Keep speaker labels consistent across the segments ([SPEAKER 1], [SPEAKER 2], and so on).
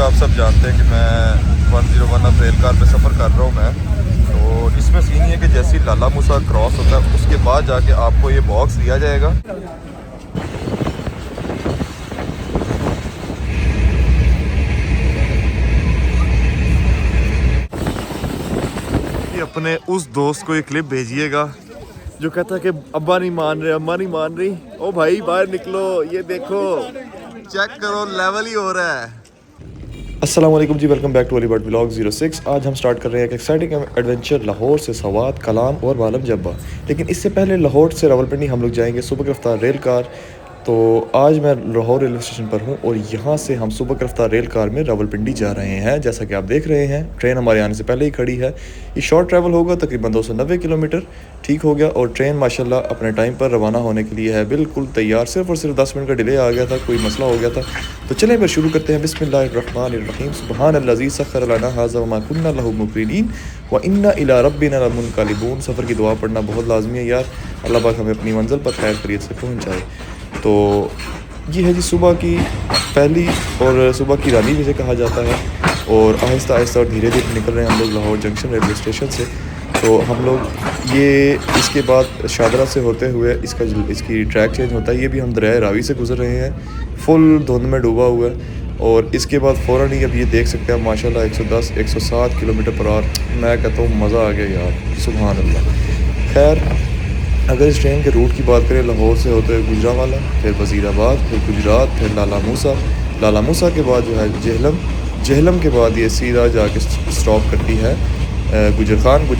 [SPEAKER 1] आप सब जानते हैं कि मैं 101 अब रेल कार पे सफ़र कर रहा हूँ मैं। तो इसमें सीन ये है कि जैसे ही लाला मूसा क्रॉस होता है उसके बाद जाके आपको ये बॉक्स दिया जाएगा। ये अपने उस दोस्त को ये क्लिप भेजिएगा जो कहता है कि अब्बा नहीं मान रहे, अम्मा नहीं मान रही। ओ भाई बाहर निकलो, ये देखो, चेक करो, लेवल ही हो रहा है। अस्सलाम वालेकुम जी, welcome back to Ali bird vlog 06। आज हम स्टार्ट कर रहे हैं एक एक्साइटिंग एडवेंचर लाहौर से सवात, कलाम और वालम जब्बा। लेकिन इससे पहले लाहौर से रावलपिंडी हम लोग जाएंगे सुबह रफ्तार रेल कार। तो आज मैं लाहौर रेलवे स्टेशन पर हूं और यहाँ से हम सुबह रफ्तार रेल कार में रावलपिंडी जा रहे हैं। जैसा कि आप देख रहे हैं ट्रेन हमारे आने से पहले ही खड़ी है। ये शॉर्ट ट्रैवल होगा, तकरीबन 290 किलोमीटर। ठीक हो गया। और ट्रेन माशाल्लाह अपने टाइम पर रवाना होने के लिए है बिल्कुल तैयार। सिर्फ और सिर्फ 10 मिनट का डिले आ गया था, कोई मसला हो गया था। तो चलें फिर शुरू करते हैं। बिस्मिल्लाहिर्रहमानिर्रहीम। सुब्हानल्लज़ी सख्खर लना हाज़ा वमा कुन्ना लहू मुक़रिनीन व इन्ना इला रब्बिना लमुनक़लिबून। सफ़र की दुआ पढ़ना बहुत लाजमी है यार, अल्लाह पाक हमें अपनी मंजिल पर खैर खैरियत से पहुँचाए। तो ये है जी सुबह की पहली और सुबह की रानी जिसे कहा जाता है। और आहिस्ता आहिस्ता और धीरे धीरे निकल रहे हैं हम लोग लाहौर जंक्शन रेलवे स्टेशन से। तो हम लोग ये इसके बाद शादरा से होते हुए इसकी ट्रैक चेंज होता है। ये भी हम दरिया रावी से गुजर रहे हैं, फुल धुंध में डूबा हुआ है। और इसके बाद फ़ौरन ही अब ये देख सकते हैं माशाल्लाह 110 107 किलोमीटर पर आवर। मैं कहता हूँ मज़ा आ गया यार, सुभान अल्लाह। खैर अगर इस ट्रेन के रूट की बात करें, लाहौर से होते हुए गुजरांवाला, फिर वज़ीराबाद, फिर गुजरात, फिर लाला मूसा के बाद जो है जहलम के बाद ये सीधा जाके स्टॉप करती है गुजर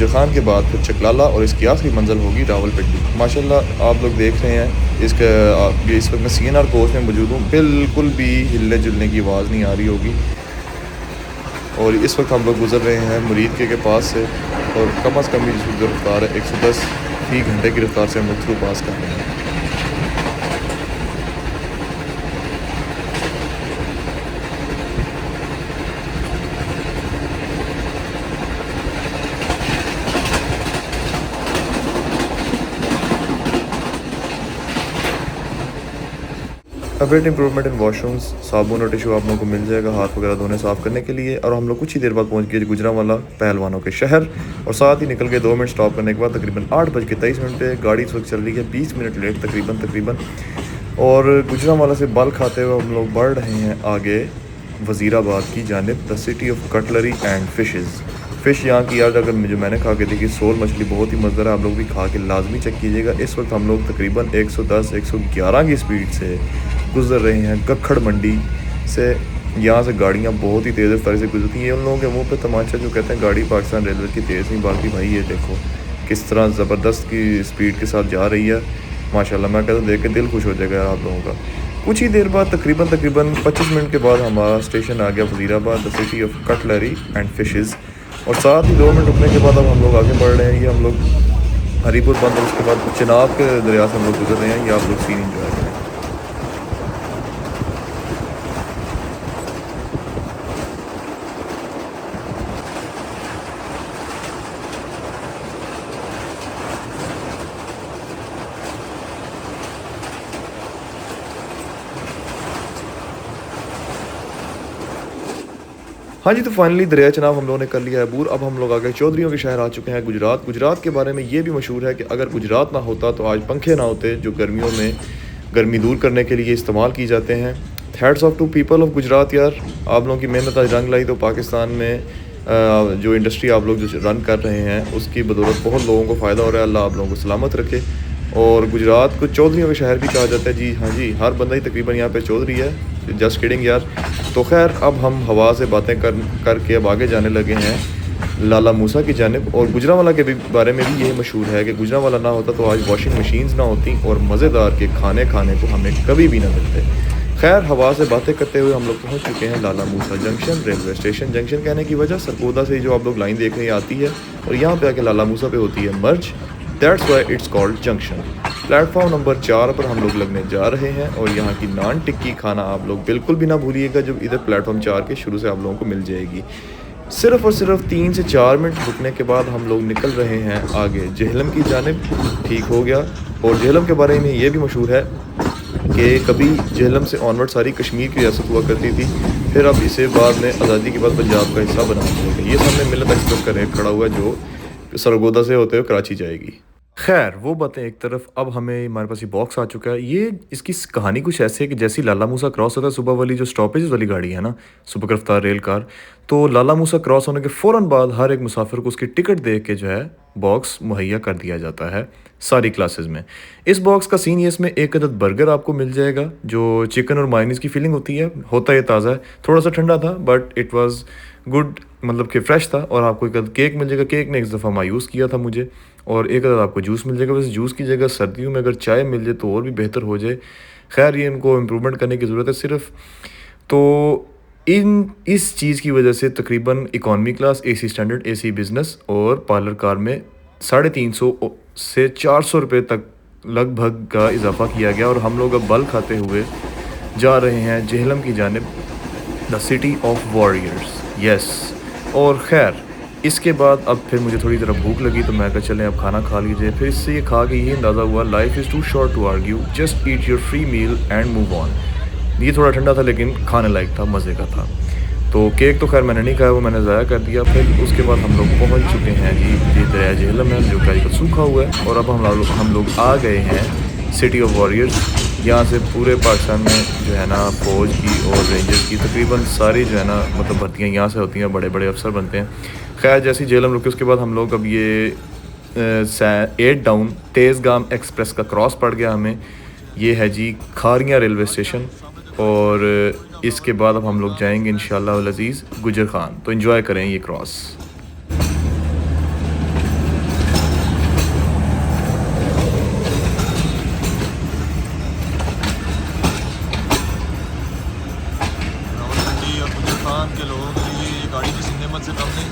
[SPEAKER 1] खान के बाद फिर चकलाला और इसकी आखिरी मंजिल होगी रावलपिंडी। माशाल्लाह आप लोग देख रहे हैं इस वक्त मैं CNR कोच में मौजूद हूँ, बिल्कुल भी हिलने जुलने की आवाज़ नहीं आ रही होगी। और इस वक्त हम लोग गुजर रहे हैं मुरीद के पास से और कम अज़ कम जिसकी रफ्तार है 110 फी घंटे की रफ्तार से हम लोग थ्रू पास कर रहे हैं। अवेट इम्प्रूवमेंट इन वॉशरूम्स, साबुन और टिशू आप लोगों को मिल जाएगा हाथ वगैरह धोने साफ़ करने के लिए। और हम लोग कुछ ही देर बाद पहुंच गए गुजरांवाला पहलवानों के शहर। और साथ ही निकल गए 2 मिनट स्टॉप करने के बाद तकरीबन 8:23 पे। गाड़ी इस वक्त चल रही है 20 मिनट लेट तकरीबन। और गुजरांवाला से बल खाते हुए हम लोग बढ़ रहे हैं आगे वज़ीराबाद की जानिब, the city of cutlery and fish यहाँ की यार अगर जो मैंने खा के देखी सोल मछली बहुत ही मज़ेदार है, आप लोग भी खा के लाजमी चेक कीजिएगा। इस वक्त हम लोग तकरीबन 110 111 की स्पीड से गुज़र रहे हैं गखड़ मंडी से। यहाँ से गाड़ियाँ बहुत ही तेज़ रफ्तारी से गुजरती हैं। उन लोगों के मुंह पे तमाचा जो कहते हैं गाड़ी पाकिस्तान रेलवे की तेज़ नहीं, बाकी भाई ये देखो किस तरह ज़बरदस्त की स्पीड के साथ जा रही है माशाल्लाह। मैं कहता हूँ देख के दिल खुश हो जाएगा यार आप लोगों का। कुछ ही देर बाद तकरीबन 25 मिनट के बाद हमारा स्टेशन आ गया Wazirabad, the city of cutlery and fishes. और साथ ही 2 मिनट रुकने के बाद अब हम लोग आगे बढ़ रहे हैं। ये हम लोग हरीपुर बंद और उसके बाद चिनाब के दरिया से हम लोग गुजर रहे हैं। ये आप लोग सीन इंजॉय करें। हाँ जी, तो फाइनली दरिया चनाब हम लोगों ने कर लिया है अबूर। अब हम लोग आ गए चौधरियों के शहर आ चुके हैं गुजरात के बारे में ये भी मशहूर है कि अगर गुजरात ना होता तो आज पंखे ना होते जो गर्मियों में गर्मी दूर करने के लिए इस्तेमाल की जाते हैं। Hats off to people of Gujarat यार, आप लोगों की मेहनत आज रंग लाई। तो पाकिस्तान में जो इंडस्ट्री आप लोग जो रन कर रहे हैं उसकी बदौलत बहुत लोगों को फ़ायदा हो रहा है। अल्लाह आप लोगों को सलामत रखे। और गुजरात को चौधरियों का शहर भी कहा जाता है जी। हाँ जी, हर बंदा ही तकरीबन यहाँ पे चौधरी है, जस्ट किडिंग यार। तो खैर अब हम हवा से बातें करके अब आगे जाने लगे हैं लाला मूसा की जानिब। और गुजरांवाला के भी बारे में भी यही मशहूर है कि गुजरांवाला ना होता तो आज वॉशिंग मशीन्स ना होती और मज़ेदार के खाने को हमें कभी भी ना मिलते। खैर हवा से बातें करते हुए हम लोग पहुंच चुके हैं लाला मूसा जंक्शन रेलवे स्टेशन। जंक्शन कहने की वजह सरकोदा से जो आप लोग लाइन देख रहे हैं आती है और यहाँ पे आके लाला मूसा पे होती है merge, that's why it's called junction. Platform number 4 पर हम लोग लगने जा रहे हैं। और यहाँ की नान टिक्की खाना आप लोग बिल्कुल भी ना भूलिएगा, जो इधर प्लेटफॉर्म 4 के शुरू से आप लोगों को मिल जाएगी। सिर्फ और सिर्फ 3 से 4 मिनट रुकने के बाद हम लोग निकल रहे हैं आगे जहलम की जानिब। ठीक हो गया। और जहलम के बारे में ये भी मशहूर है कि कभी झेलम से ऑनवर्ड सारी कश्मीर की रियासत हुआ करती थी, फिर अब इसे बाद में आज़ादी के बाद पंजाब का हिस्सा बना दिया गया। ये सामने मिलत एक्सप्रेस का रेक खड़ा हुआ है जो सरगोदा से होते हुए कराची जाएगी। खैर वो बातें एक तरफ, अब हमें हमारे पास ये बॉक्स आ चुका है। ये इसकी कहानी कुछ ऐसी है कि जैसे ही लाला मूसा क्रॉस होता है, सुबह वाली जो स्टॉपेज वाली गाड़ी है ना, सुपर रफ्तार रेल कार, तो लाला मूसा क्रॉस होने के फ़ौरन बाद हर एक मुसाफिर को उसकी टिकट दे के जो है बॉक्स मुहैया कर दिया जाता है सारी क्लासेस में। इस बॉक्स का सीन ये, इसमें एक अदद बर्गर आपको मिल जाएगा जो चिकन और मायनीज़ की फीलिंग होती है। होता ये ताज़ा है, थोड़ा सा ठंडा था बट इट वाज गुड, मतलब कि फ़्रेश था। और आपको एक केक मिल जाएगा, केक ने एक दफ़ा मायूस किया था मुझे। और एक अदद आपको जूस मिल जाएगा। वैसे जूस की जगह सर्दियों में अगर चाय मिल जाए तो और भी बेहतर हो जाए। खैर ये इनको इम्प्रूवमेंट करने की ज़रूरत है सिर्फ। तो इस चीज़ की वजह से तकरीबन economy class, AC standard, AC business और पार्लर कार में 350 से 400 रुपये तक लगभग का इजाफा किया गया। और हम लोग अब बल खाते हुए जा रहे हैं जेहलम की जानिब, the city of warriors. Yes. और ख़ैर इसके बाद अब फिर मुझे थोड़ी ज़रा भूख लगी तो मैं कहा चलें अब खाना खा लीजिए। फिर इससे ये खा के यही अंदाज़ा हुआ, life is too short to argue, just eat your free meal and move on. ये थोड़ा ठंडा था लेकिन खाने लायक था, मज़े का था। तो केक तो खैर मैंने नहीं खाया, वो मैंने ज़ाया कर दिया। फिर उसके बाद हम लोग पहुँच चुके हैं जी ये दरिया झेलम है जो कि आजकल सूखा हुआ है। और अब हम लोग आ गए हैं सिटी ऑफ वॉरियर्स। यहाँ से पूरे पाकिस्तान में जो है ना फ़ौज की और रेंजर्स की तकरीबन सारी जो है ना मतलब भर्तियाँ यहाँ से होती हैं, बड़े बड़े अफसर बनते हैं। खैर जैसी झेलम रुके उसके बाद हम लोग अब ये 8 डाउन तेज़गाम एक्सप्रेस का क्रॉस पड़ गया हमें। ये है जी खारियाँ रेलवे स्टेशन। और इसके बाद अब हम लोग जाएंगे इंशाअल्लाह अज़ीज़ गुजर खान। तो एंजॉय करें ये क्रॉस। रावलपिंडी और गुजर खान के लोगों के लिए ये गाड़ी किसी नेमत से कम नहीं।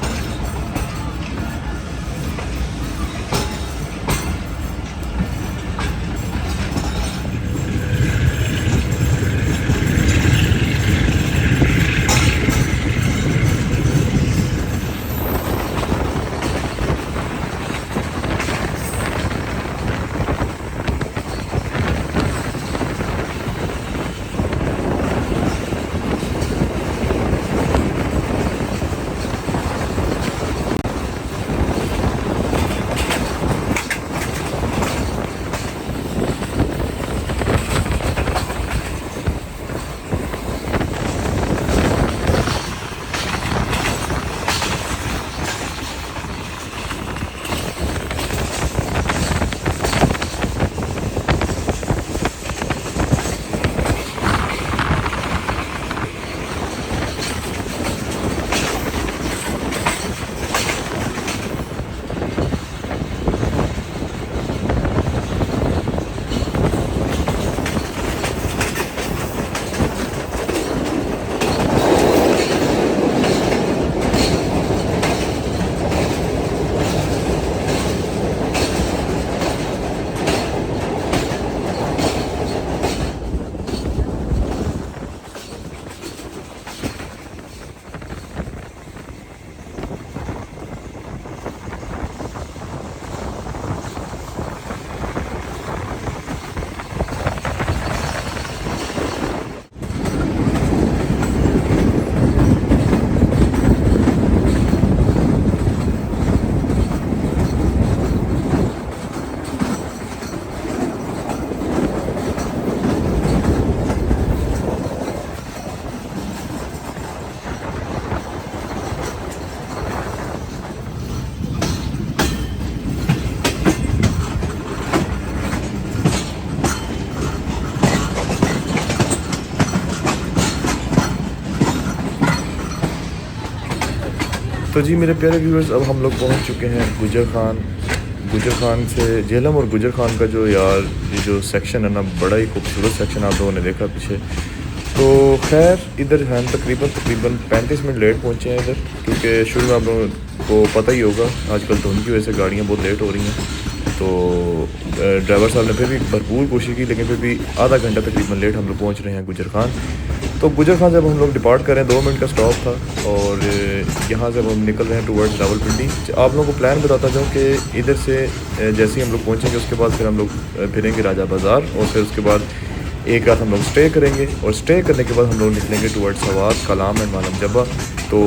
[SPEAKER 1] तो जी मेरे प्यारे व्यूअर्स, अब हम लोग पहुंच चुके हैं गुजर खान। गुजर खान से झेलम और गुजर खान का जो यार ये जो सेक्शन है ना, बड़ा ही खूबसूरत सेक्शन आप लोगों ने देखा पीछे। तो खैर इधर हम तकरीबन 35 मिनट लेट पहुंचे हैं इधर, क्योंकि शुरू में आप लोगों को पता ही होगा आजकल धुंध की वजह से गाड़ियाँ बहुत लेट हो रही हैं। तो ड्राइवर साहब ने फिर भी भरपूर कोशिश की, लेकिन फिर भी आधा घंटा तकरीबन लेट हम लोग पहुँच रहे हैं गुजर खान। तो गुजर खान से अब हम लोग डिपार्ट करें, 2 मिनट का स्टॉप था। और यहाँ से अब हम निकल रहे हैं टुवर्ड्स रावलपिंडी। आप लोगों को प्लान बताता जाऊँ कि इधर से जैसे ही हम लोग पहुँचेंगे उसके बाद फिर हम लोग फिरेंगे राजा बाज़ार, और फिर उसके बाद एक रात हम लोग स्टे करेंगे और स्टे करने के बाद हम लोग निकलेंगे टुवर्ड्स हवास, कलाम एंड मालम जब्बा। तो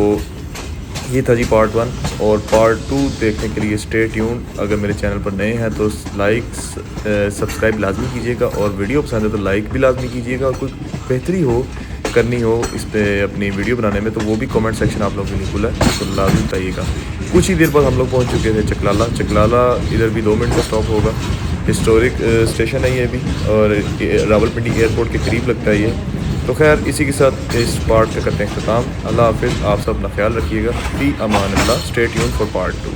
[SPEAKER 1] ये था जी पार्ट 1 और पार्ट 2 देखने के लिए स्टे ट्यून। अगर मेरे चैनल पर नए हैं तो लाइक सब्सक्राइब लाजमी कीजिएगा और वीडियो पसंद है तो लाइक भी लाजमी कीजिएगा। और कोई बेहतरी हो करनी हो इस पर अपनी वीडियो बनाने में तो वो भी कमेंट सेक्शन आप लोगों के लिए खुला है, तो लाजमी बताइएगा। कुछ ही देर बाद हम लोग पहुंच चुके थे चकलाला। इधर भी 2 मिनट का स्टॉप होगा। हिस्टोरिक स्टेशन है ये भी और रावलपिंडी एयरपोर्ट के करीब लगता है ये। तो खैर इसी के साथ इस पार्ट का करते हैं ख़त्म। अल्लाह हाफिज़। आप सब अपना ख्याल रखिएगा। फी अमान अल्लाह। Stay tune for part 2।